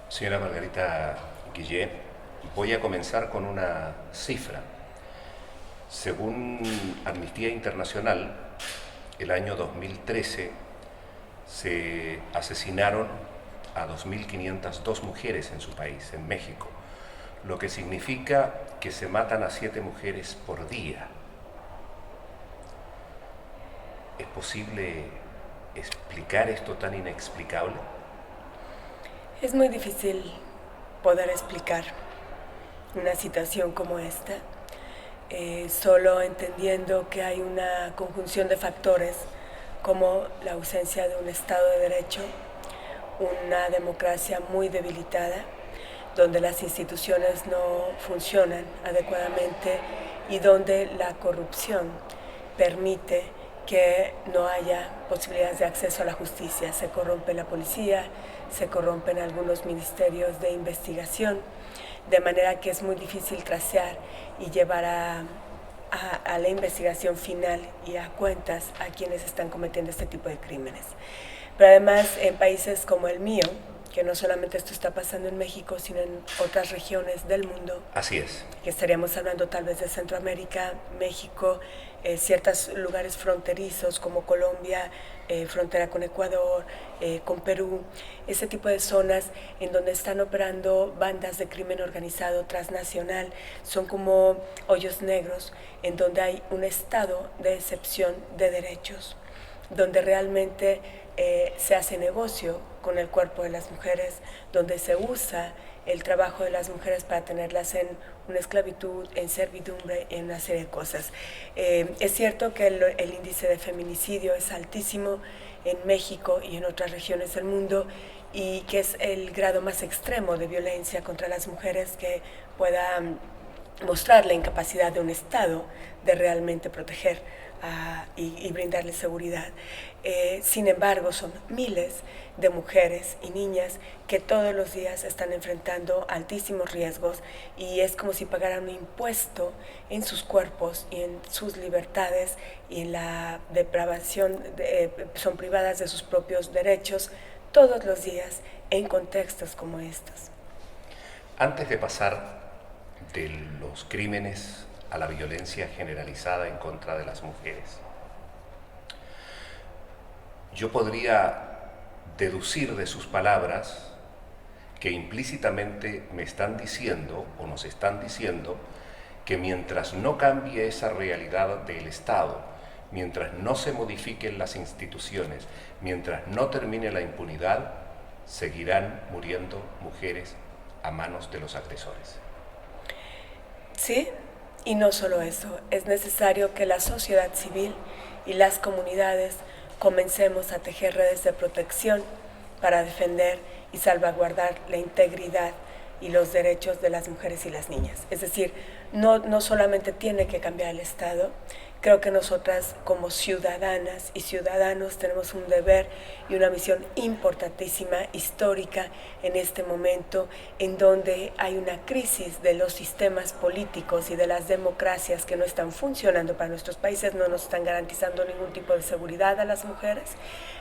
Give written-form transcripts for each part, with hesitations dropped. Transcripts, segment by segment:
Señora Margarita Guillé, voy a comenzar con una cifra. Según Amnistía Internacional, el año 2013 se asesinaron a 2.502 mujeres en su país, en México, lo que significa que se matan a 7 mujeres por día. ¿Es posible explicar esto tan inexplicable? Es muy difícil poder explicar una situación como esta, solo entendiendo que hay una conjunción de factores como la ausencia de un Estado de Derecho, una democracia muy debilitada, donde las instituciones no funcionan adecuadamente y donde la corrupción permite que no haya posibilidades de acceso a la justicia. Se corrompe la policía, se corrompen algunos ministerios de investigación, de manera que es muy difícil tracear y llevar a la investigación final y a cuentas a quienes están cometiendo este tipo de crímenes. Pero además, en países como el mío, que no solamente esto está pasando en México, sino en otras regiones del mundo. Así es. Que estaríamos hablando tal vez de Centroamérica, México, ciertos lugares fronterizos como Colombia, frontera con Ecuador, con Perú, ese tipo de zonas en donde están operando bandas de crimen organizado transnacional, son como hoyos negros en donde hay un estado de excepción de derechos, donde realmente se hace negocio con el cuerpo de las mujeres, donde se usa el trabajo de las mujeres para tenerlas en una esclavitud, en servidumbre, en una serie de cosas. Es cierto que el índice de feminicidio es altísimo en México y en otras regiones del mundo, y que es el grado más extremo de violencia contra las mujeres que pueda mostrar la incapacidad de un Estado de realmente proteger y brindarles seguridad. Sin embargo, son miles de mujeres y niñas que todos los días están enfrentando altísimos riesgos, y es como si pagaran un impuesto en sus cuerpos y en sus libertades, y en la depravación, son privadas de sus propios derechos todos los días en contextos como estos. Antes de pasar de los crímenes a la violencia generalizada en contra de las mujeres, yo podría deducir de sus palabras que implícitamente me están diciendo o nos están diciendo que mientras no cambie esa realidad del Estado, mientras no se modifiquen las instituciones, mientras no termine la impunidad, seguirán muriendo mujeres a manos de los agresores. Sí, y no solo eso, es necesario que la sociedad civil y las comunidades comencemos a tejer redes de protección para defender y salvaguardar la integridad y los derechos de las mujeres y las niñas. Es decir, no solamente tiene que cambiar el Estado. Creo que nosotras como ciudadanas y ciudadanos tenemos un deber y una misión importantísima, histórica, en este momento en donde hay una crisis de los sistemas políticos y de las democracias que no están funcionando para nuestros países, no nos están garantizando ningún tipo de seguridad a las mujeres.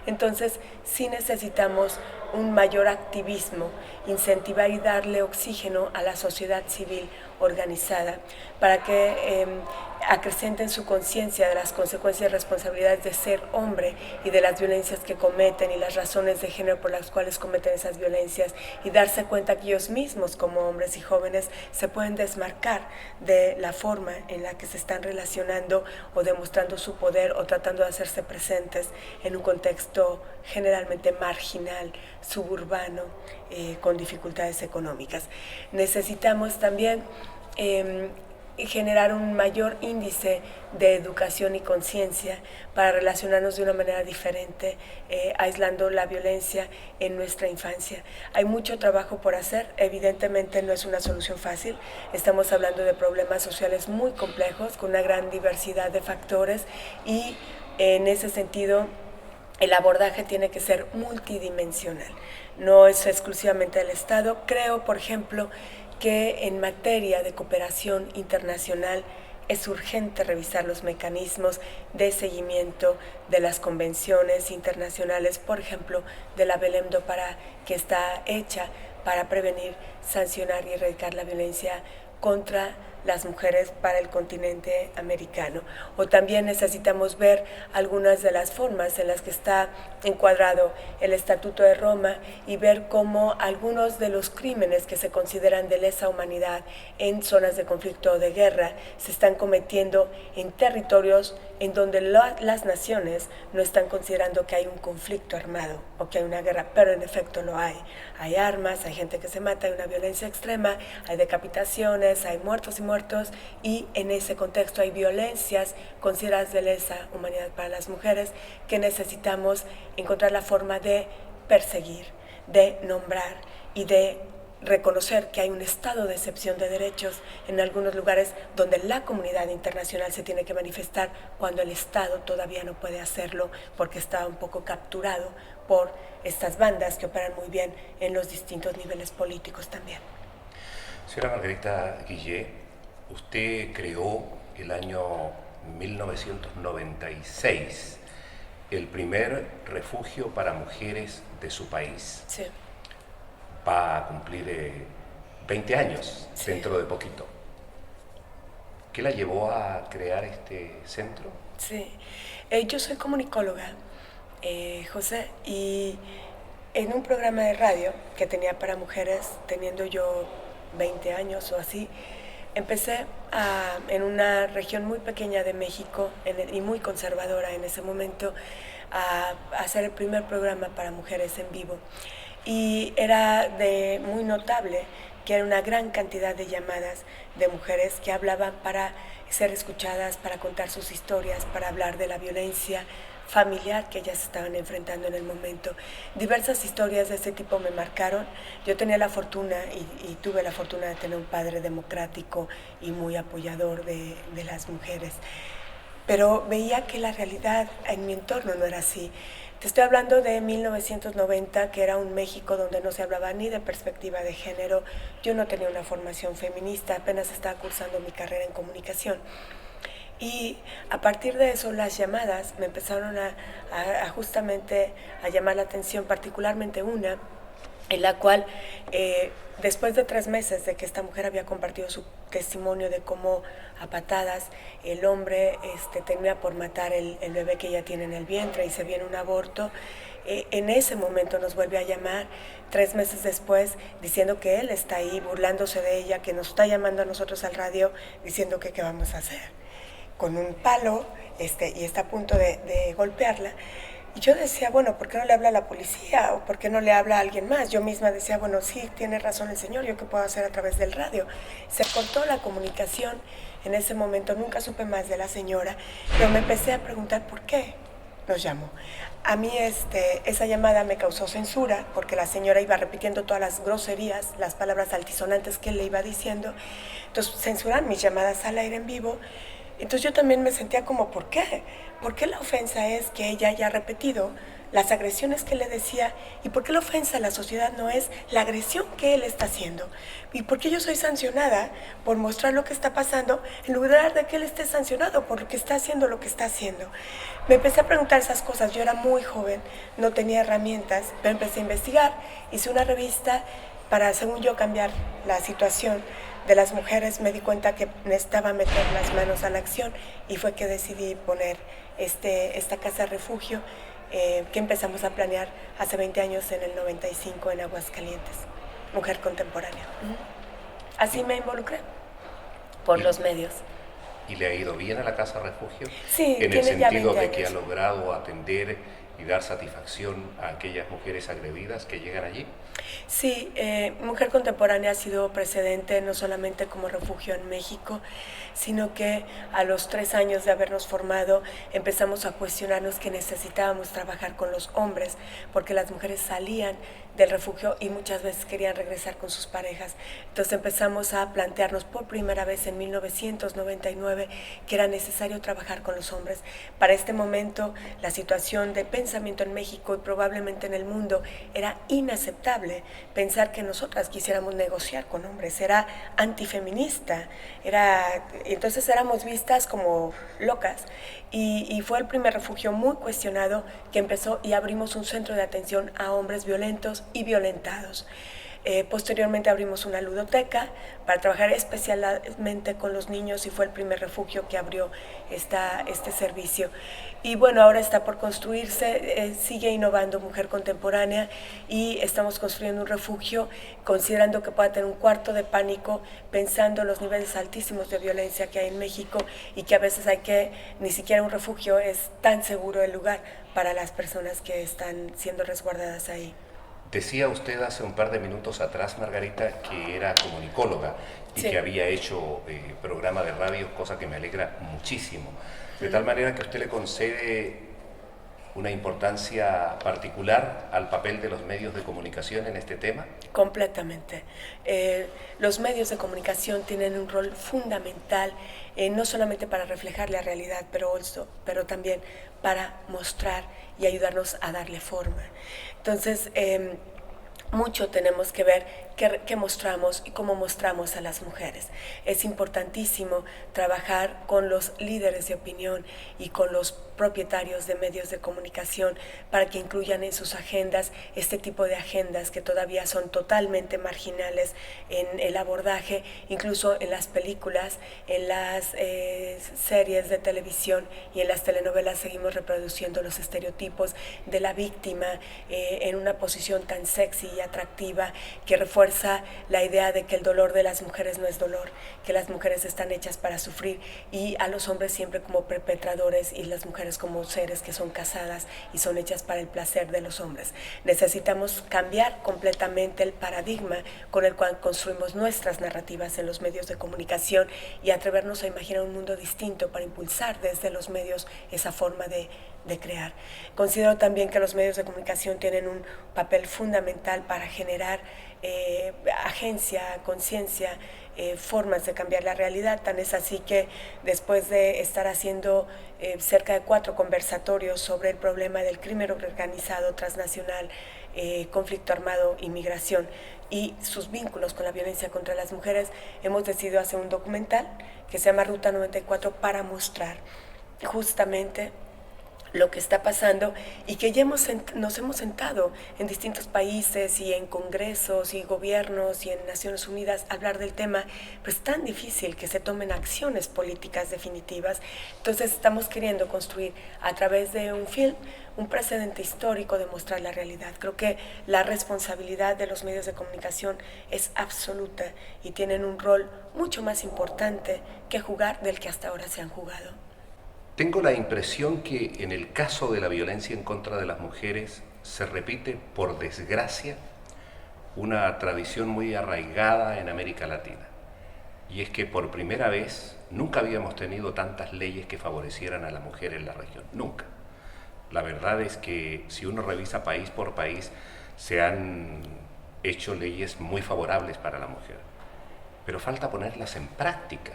Entonces, sí necesitamos un mayor activismo, incentivar y darle oxígeno a la sociedad civil organizada para que acrecenten su conciencia de las consecuencias y responsabilidades de ser hombre y de las violencias que cometen y las razones de género por las cuales cometen esas violencias, y darse cuenta que ellos mismos como hombres y jóvenes se pueden desmarcar de la forma en la que se están relacionando o demostrando su poder o tratando de hacerse presentes en un contexto generalmente marginal, suburbano, con dificultades económicas. Necesitamos también generar un mayor índice de educación y conciencia para relacionarnos de una manera diferente, aislando la violencia en nuestra infancia. Hay mucho trabajo por hacer, evidentemente no es una solución fácil, estamos hablando de problemas sociales muy complejos, con una gran diversidad de factores, y en ese sentido el abordaje tiene que ser multidimensional, no es exclusivamente del Estado. Creo, por ejemplo, que en materia de cooperación internacional es urgente revisar los mecanismos de seguimiento de las convenciones internacionales, por ejemplo, de la Belém do Pará, que está hecha para prevenir, sancionar y erradicar la violencia contra las mujeres para el continente americano. O también necesitamos ver algunas de las formas en las que está encuadrado el Estatuto de Roma y ver cómo algunos de los crímenes que se consideran de lesa humanidad en zonas de conflicto o de guerra se están cometiendo en territorios en donde las naciones no están considerando que hay un conflicto armado o que hay una guerra, pero en efecto lo hay. Hay armas, hay gente que se mata, hay una violencia extrema, hay decapitaciones, hay muertos y muertos, y en ese contexto hay violencias consideradas de lesa humanidad para las mujeres que necesitamos encontrar la forma de perseguir, de nombrar y de reconocer que hay un estado de excepción de derechos en algunos lugares donde la comunidad internacional se tiene que manifestar cuando el Estado todavía no puede hacerlo porque está un poco capturado por estas bandas que operan muy bien en los distintos niveles políticos también. Señora Margarita Guillé, usted creó el año 1996 el primer refugio para mujeres de su país. Sí. Va a cumplir 20 años dentro de poquito. ¿Qué la llevó a crear este centro? Sí, yo soy comunicóloga, José, y en un programa de radio que tenía para mujeres, teniendo yo 20 años o así, empecé en una región muy pequeña de México y muy conservadora en ese momento a hacer el primer programa para mujeres en vivo. Y era muy notable que era una gran cantidad de llamadas de mujeres que hablaban para ser escuchadas, para contar sus historias, para hablar de la violencia familiar que ellas estaban enfrentando en el momento. Diversas historias de ese tipo me marcaron. Yo tenía la fortuna y tuve la fortuna de tener un padre democrático y muy apoyador de las mujeres, pero veía que la realidad en mi entorno no era así. Te estoy hablando de 1990, que era un México donde no se hablaba ni de perspectiva de género. Yo no tenía una formación feminista, apenas estaba cursando mi carrera en comunicación. Y a partir de eso las llamadas me empezaron justamente a llamar la atención, particularmente una en la cual después de 3 meses de que esta mujer había compartido su testimonio de cómo a patadas el hombre termina por matar el bebé que ella tiene en el vientre y se viene un aborto, en ese momento nos vuelve a llamar 3 meses después diciendo que él está ahí burlándose de ella, que nos está llamando a nosotros al radio diciendo que qué vamos a hacer, con un palo y está a punto de golpearla. Y yo decía, bueno, ¿por qué no le habla a la policía? ¿O por qué no le habla a alguien más? Yo misma decía, bueno, sí, tiene razón el señor, ¿yo qué puedo hacer a través del radio? Se cortó la comunicación en ese momento, nunca supe más de la señora, pero me empecé a preguntar por qué nos llamó. A mí esa llamada me causó censura, porque la señora iba repitiendo todas las groserías, las palabras altisonantes que él le iba diciendo. Entonces censuran mis llamadas al aire en vivo. Entonces yo también me sentía como, ¿por qué? ¿Por qué la ofensa es que ella haya repetido las agresiones que le decía? ¿Y por qué la ofensa a la sociedad no es la agresión que él está haciendo? ¿Y por qué yo soy sancionada por mostrar lo que está pasando en lugar de que él esté sancionado por lo que está haciendo lo que está haciendo? Me empecé a preguntar esas cosas. Yo era muy joven, no tenía herramientas, pero empecé a investigar. Hice una revista para, según yo, cambiar la situación de las mujeres. Me di cuenta que necesitaba meter las manos a la acción y fue que decidí poner esta casa refugio que empezamos a planear hace 20 años, en el 95, en Aguascalientes, Mujer Contemporánea. Así me involucré por los medios. ¿Y le ha ido bien a la casa refugio? Sí, en el sentido de que ha años. logrado atender y dar satisfacción a aquellas mujeres agredidas que llegan allí. Sí, Mujer Contemporánea ha sido precedente no solamente como refugio en México, sino que a los 3 años de habernos formado empezamos a cuestionarnos que necesitábamos trabajar con los hombres, porque las mujeres salían del refugio y muchas veces querían regresar con sus parejas. Entonces empezamos a plantearnos por primera vez en 1999 que era necesario trabajar con los hombres. Para este momento la situación de pensamiento en México y probablemente en el mundo era inaceptable. Pensar que nosotras quisiéramos negociar con hombres era antifeminista, entonces éramos vistas como locas. Y fue el primer refugio muy cuestionado que empezó, y abrimos un centro de atención a hombres violentos y violentados. Posteriormente abrimos una ludoteca para trabajar especialmente con los niños y fue el primer refugio que abrió este servicio. Y bueno, ahora está por construirse, sigue innovando Mujer Contemporánea y estamos construyendo un refugio considerando que pueda tener un cuarto de pánico, pensando en los niveles altísimos de violencia que hay en México y que a veces ni siquiera un refugio es tan seguro el lugar para las personas que están siendo resguardadas ahí. Decía usted hace un par de minutos atrás, Margarita, que era comunicóloga y sí. que había hecho programa de radio, cosa que me alegra muchísimo. De tal manera que usted le concede una importancia particular al papel de los medios de comunicación en este tema. Completamente. Los medios de comunicación tienen un rol fundamental, no solamente para reflejar la realidad, pero también para mostrar y ayudarnos a darle forma. Entonces, mucho tenemos que ver qué mostramos y cómo mostramos a las mujeres. Es importantísimo trabajar con los líderes de opinión y con los propietarios de medios de comunicación para que incluyan en sus agendas este tipo de agendas que todavía son totalmente marginales en el abordaje, incluso en las películas, en las series de televisión y en las telenovelas seguimos reproduciendo los estereotipos de la víctima en una posición tan sexy y atractiva que refuerza la idea de que el dolor de las mujeres no es dolor, que las mujeres están hechas para sufrir y a los hombres siempre como perpetradores y las mujeres como seres que son casadas y son hechas para el placer de los hombres. Necesitamos cambiar completamente el paradigma con el cual construimos nuestras narrativas en los medios de comunicación y atrevernos a imaginar un mundo distinto para impulsar desde los medios esa forma de crear. Considero también que los medios de comunicación tienen un papel fundamental para generar agencia, conciencia, formas de cambiar la realidad. Tan es así que después de estar haciendo cerca de 4 conversatorios sobre el problema del crimen organizado transnacional, conflicto armado y migración y sus vínculos con la violencia contra las mujeres, hemos decidido hacer un documental que se llama Ruta 94 para mostrar justamente lo que está pasando y que ya nos hemos sentado en distintos países y en congresos y gobiernos y en Naciones Unidas a hablar del tema, pero es tan difícil que se tomen acciones políticas definitivas. Entonces estamos queriendo construir a través de un film un precedente histórico de mostrar la realidad. Creo que la responsabilidad de los medios de comunicación es absoluta y tienen un rol mucho más importante que jugar del que hasta ahora se han jugado. Tengo la impresión que en el caso de la violencia en contra de las mujeres se repite, por desgracia, una tradición muy arraigada en América Latina. Y es que por primera vez nunca habíamos tenido tantas leyes que favorecieran a la mujer en la región. Nunca. La verdad es que si uno revisa país por país, se han hecho leyes muy favorables para la mujer. Pero falta ponerlas en práctica.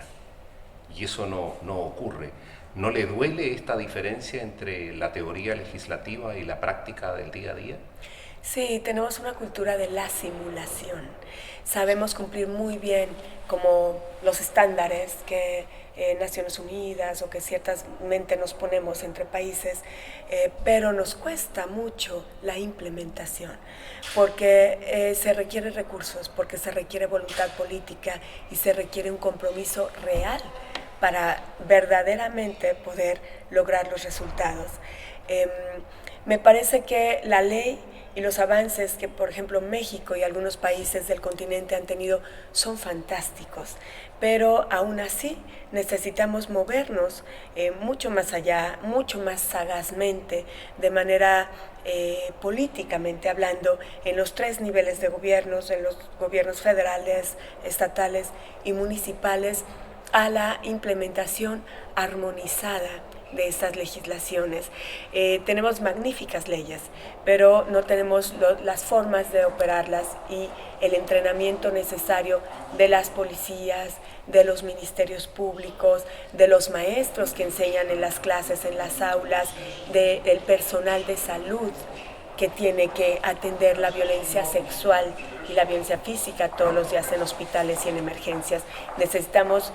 Y eso no ocurre. ¿No le duele esta diferencia entre la teoría legislativa y la práctica del día a día? Sí, tenemos una cultura de la simulación. Sabemos cumplir muy bien como los estándares que Naciones Unidas o que ciertamente nos ponemos entre países, pero nos cuesta mucho la implementación porque se requieren recursos, porque se requiere voluntad política y se requiere un compromiso real para verdaderamente poder lograr los resultados. Me parece que la ley y los avances que, por ejemplo, México y algunos países del continente han tenido son fantásticos, pero aún así necesitamos movernos mucho más allá, mucho más sagazmente, de manera políticamente hablando, en los 3 niveles de gobiernos, en los gobiernos federales, estatales y municipales, a la implementación armonizada de estas legislaciones. Tenemos magníficas leyes, pero no tenemos las formas de operarlas y el entrenamiento necesario de las policías, de los ministerios públicos, de los maestros que enseñan en las clases, en las aulas, del personal de salud que tiene que atender la violencia sexual y la violencia física todos los días en hospitales y en emergencias. Necesitamos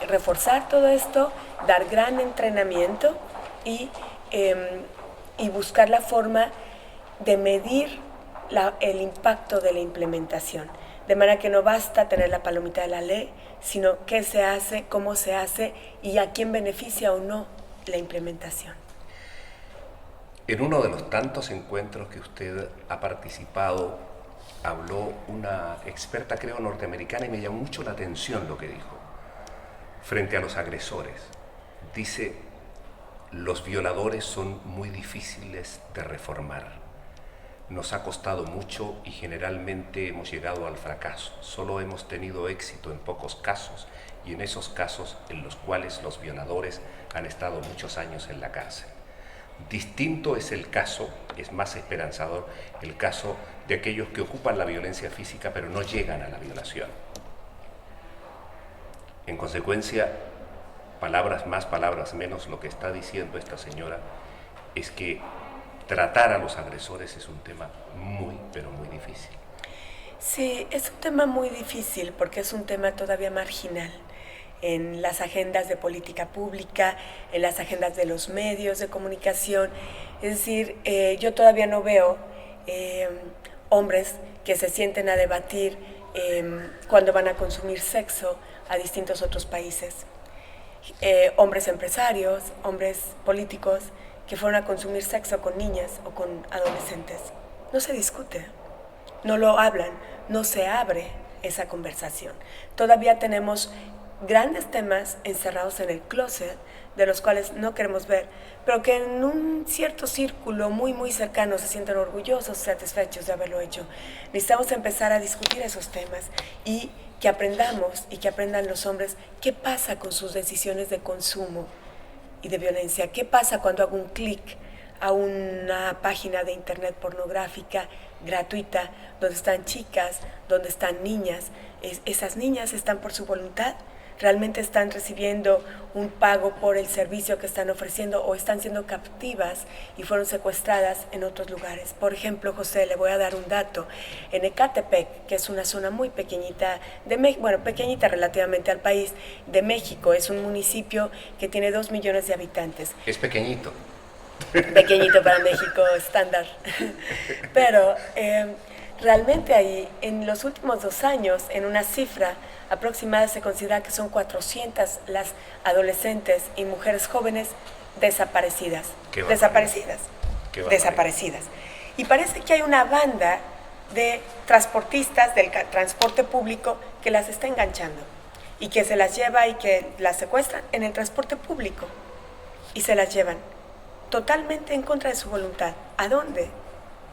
reforzar todo esto, dar gran entrenamiento y buscar la forma de medir el impacto de la implementación. De manera que no basta tener la palomita de la ley, sino qué se hace, cómo se hace y a quién beneficia o no la implementación. En uno de los tantos encuentros que usted ha participado, habló una experta, creo, norteamericana, y me llamó mucho la atención lo que dijo. Frente a los agresores, dice, los violadores son muy difíciles de reformar. Nos ha costado mucho y generalmente hemos llegado al fracaso. Solo hemos tenido éxito en pocos casos, y en esos casos en los cuales los violadores han estado muchos años en la cárcel. Distinto es el caso, es más esperanzador, el caso de aquellos que ocupan la violencia física pero no llegan a la violación. En consecuencia, palabras más, palabras menos, lo que está diciendo esta señora es que tratar a los agresores es un tema muy, pero muy difícil. Sí, es un tema muy difícil porque es un tema todavía marginal en las agendas de política pública, en las agendas de los medios de comunicación. Es decir, yo todavía no veo hombres que se sienten a debatir cuando van a consumir sexo a distintos otros países. Hombres empresarios, hombres políticos que fueron a consumir sexo con niñas o con adolescentes. No se discute, no lo hablan, no se abre esa conversación. Todavía tenemos grandes temas encerrados en el closet, de los cuales no queremos ver, pero que en un cierto círculo muy, muy cercano se sienten orgullosos, satisfechos de haberlo hecho. Necesitamos empezar a discutir esos temas y que aprendamos y que aprendan los hombres qué pasa con sus decisiones de consumo y de violencia, qué pasa cuando hago un clic a una página de internet pornográfica gratuita, donde están chicas, donde están niñas. Esas niñas están por su voluntad, realmente están recibiendo un pago por el servicio que están ofreciendo o están siendo captivas y fueron secuestradas en otros lugares. Por ejemplo, José, le voy a dar un dato. En Ecatepec, que es una zona muy pequeñita, pequeñita relativamente al país, de México, es un municipio que tiene 2 millones de habitantes. Es pequeñito. Pequeñito para México, estándar. Pero realmente ahí, en los últimos 2 años, en una cifra aproximada, se considera que son 400 las adolescentes y mujeres jóvenes desaparecidas. Desaparecidas. Y parece que hay una banda de transportistas del transporte público que las está enganchando y que se las lleva y que las secuestran en el transporte público y se las llevan totalmente en contra de su voluntad. ¿A dónde?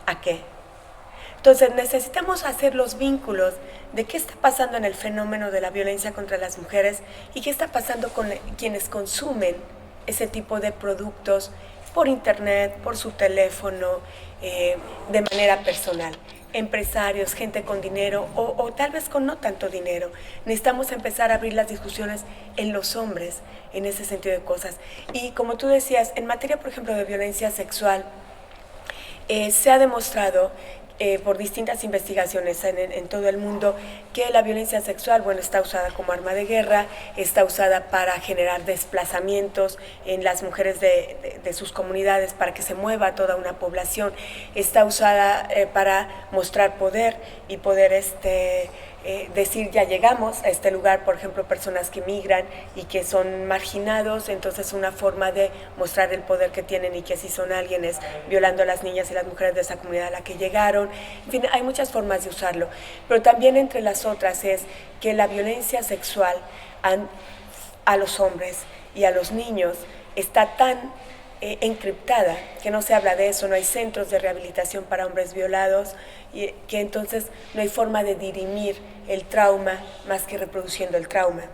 ¿A qué? Entonces necesitamos hacer los vínculos de qué está pasando en el fenómeno de la violencia contra las mujeres y qué está pasando con quienes consumen ese tipo de productos por internet, por su teléfono, de manera personal. Empresarios, gente con dinero o tal vez con no tanto dinero. Necesitamos empezar a abrir las discusiones en los hombres en ese sentido de cosas. Y como tú decías, en materia, por ejemplo, de violencia sexual, se ha demostrado por distintas investigaciones en todo el mundo que la violencia sexual, está usada como arma de guerra, está usada para generar desplazamientos en las mujeres de sus comunidades, para que se mueva toda una población, está usada para mostrar poder y poder decir ya llegamos a este lugar, por ejemplo, personas que migran y que son marginados, entonces una forma de mostrar el poder que tienen y que si son alguien es violando a las niñas y las mujeres de esa comunidad a la que llegaron. En fin, hay muchas formas de usarlo, pero también entre las otras es que la violencia sexual a los hombres y a los niños está tan encriptada, que no se habla de eso, no hay centros de rehabilitación para hombres violados, y que entonces no hay forma de dirimir el trauma más que reproduciendo el trauma.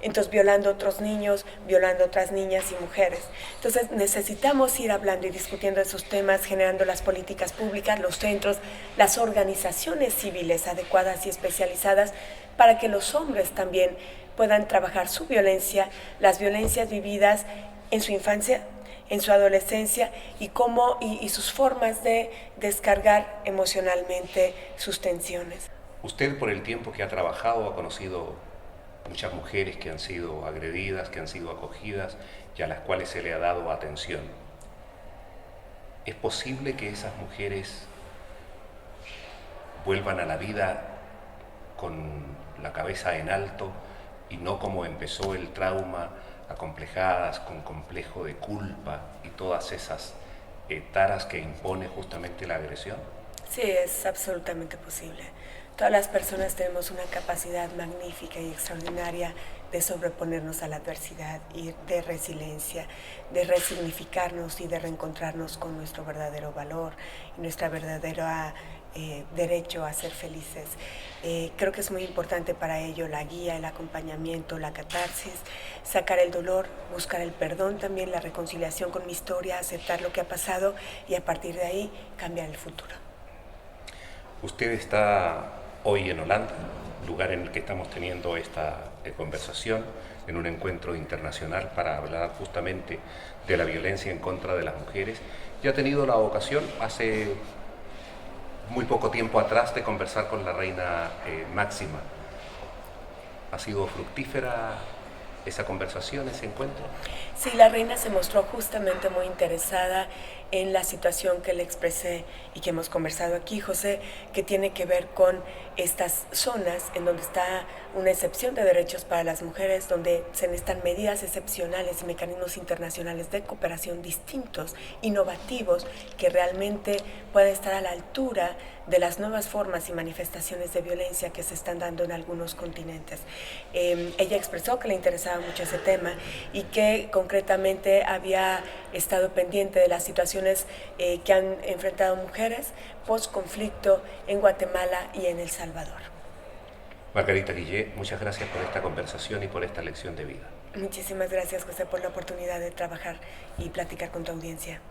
Entonces violando a otros niños, violando a otras niñas y mujeres. Entonces necesitamos ir hablando y discutiendo esos temas, generando las políticas públicas, los centros, las organizaciones civiles adecuadas y especializadas para que los hombres también puedan trabajar su violencia, las violencias vividas en su infancia, en su adolescencia y sus formas de descargar emocionalmente sus tensiones. Usted, por el tiempo que ha trabajado, ha conocido muchas mujeres que han sido agredidas, que han sido acogidas y a las cuales se le ha dado atención. ¿Es posible que esas mujeres vuelvan a la vida con la cabeza en alto y no como empezó el trauma, acomplejadas, con complejo de culpa y todas esas taras que impone justamente la agresión? Sí, es absolutamente posible. Todas las personas tenemos una capacidad magnífica y extraordinaria de sobreponernos a la adversidad y de resiliencia, de resignificarnos y de reencontrarnos con nuestro verdadero valor y nuestra verdadera derecho a ser felices. Creo que es muy importante para ello la guía, el acompañamiento, la catarsis, sacar el dolor, buscar el perdón también, la reconciliación con mi historia, aceptar lo que ha pasado y a partir de ahí cambiar el futuro. Usted está hoy en Holanda, lugar en el que estamos teniendo esta conversación, en un encuentro internacional para hablar justamente de la violencia en contra de las mujeres, y ha tenido la ocasión hace muy poco tiempo atrás de conversar con la reina Máxima. ¿Ha sido fructífera esa conversación, ese encuentro? Sí, la reina se mostró justamente muy interesada en la situación que le expresé y que hemos conversado aquí, José, que tiene que ver con estas zonas en donde está una excepción de derechos para las mujeres, donde se necesitan medidas excepcionales y mecanismos internacionales de cooperación distintos, innovativos, que realmente puedan estar a la altura de las nuevas formas y manifestaciones de violencia que se están dando en algunos continentes. Ella expresó que le interesaba mucho ese tema y que concretamente había estado pendiente de las situaciones que han enfrentado mujeres post-conflicto en Guatemala y en El Salvador. Margarita Guillé, muchas gracias por esta conversación y por esta lección de vida. Muchísimas gracias, José, por la oportunidad de trabajar y platicar con tu audiencia.